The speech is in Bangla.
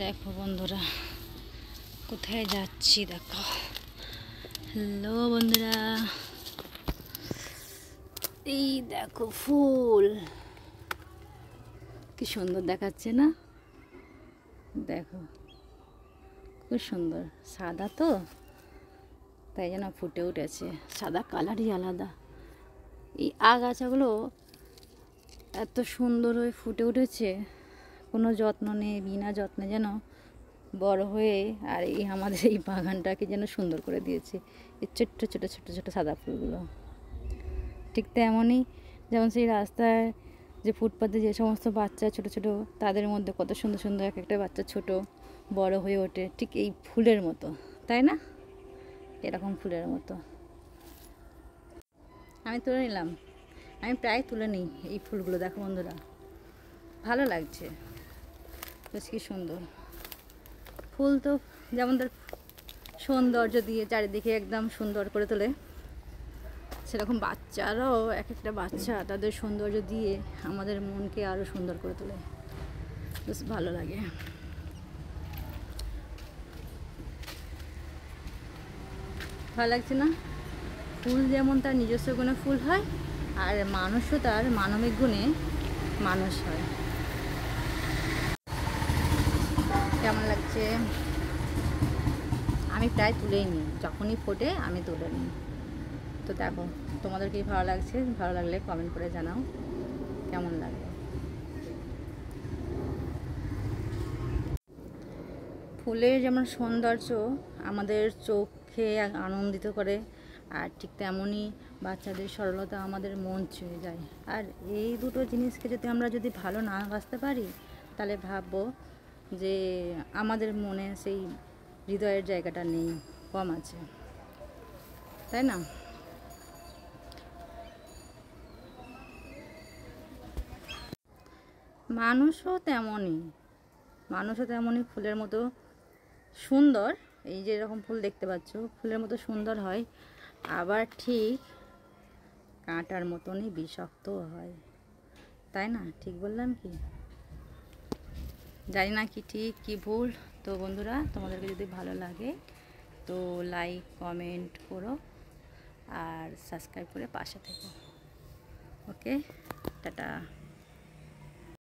দেখো বন্ধুরা কোথায় যাচ্ছি, দেখো। হ্যালো বন্ধুরা, এই দেখো ফুল কি সুন্দর দেখাচ্ছে না? দেখো খুব সুন্দর, সাদা তো তাই যেন ফুটে উঠেছে, সাদা কালারই আলাদা। এই আগাছাগুলো এত সুন্দর হয়ে ফুটে উঠেছে, কোনো যত্ন নেই, বিনা যত্নে যেন বড় হয়ে আর এই আমাদের এই বাগানটাকে যেন সুন্দর করে দিয়েছে এই ছোট্ট ছোট ছোট ছোট সাদা ফুলগুলো। ঠিক তেমনই যেমন সেই রাস্তায় যে ফুটপাতে যে সমস্ত বাচ্চা ছোট ছোট, তাদের মধ্যে কত সুন্দর সুন্দর এক একটা বাচ্চা ছোট বড় হয়ে ওঠে, ঠিক এই ফুলের মতো, তাই না? এরকম ফুলের মতো আমি তুলে নিলাম, আমি প্রায় তুলে নিই এই ফুলগুলো। দেখো বন্ধুরা, ভালো লাগছে বেশ, কি সুন্দর ফুল। তো যেমন তার সৌন্দর্য দিয়ে চারিদিকে একদম সুন্দর করে তোলে, সেরকম বাচ্চারাও এক একটা বাচ্চা তাদের সৌন্দর্য দিয়ে আমাদের মনকে আরও সুন্দর করে তোলে, বেশ ভালো লাগে। ভালো লাগছে না? ফুল যেমন তার নিজস্ব গুণে ফুল হয়, আর মানুষও তার মানবিক গুণে মানুষ হয়। কেমন লাগছে? আমি প্রায় তুলেই নিই, যখনই ফোটে আমি তুলে নিই। তো দেখো, তোমাদের কি ভালো লাগছে? ভালো লাগলে কমেন্ট করে জানাও কেমন লাগলো। ফুলের যেমন সৌন্দর্য আমাদের চোখে আনন্দিত করে, আর ঠিক তেমনই বাচ্চাদের সরলতা আমাদের মন ছুঁয়ে যায়। আর এই দুটো জিনিসকে আমরা যদি ভালো না বাসতে পারি, তাহলে ভাববো যে আমাদের মনে সেই হৃদয়ের জায়গাটা নেই, কম আছে, তাই না? মানুষও তেমনই ফুলের মতো সুন্দর। এই যে এরকম ফুল দেখতে পাচ্ছ, ফুলের মতো সুন্দর হয়, আবার ঠিক কাঁটার মতনই বিষাক্তও হয়, তাই না? ঠিক বললাম কি? জানি না কি ঠিক কি ভুল। তো বন্ধুরা, তোমাদেরকে যদি ভালো লাগে তো লাইক কমেন্ট করো আর সাবস্ক্রাইব করে পাশে থেকো। ওকে, টাটা।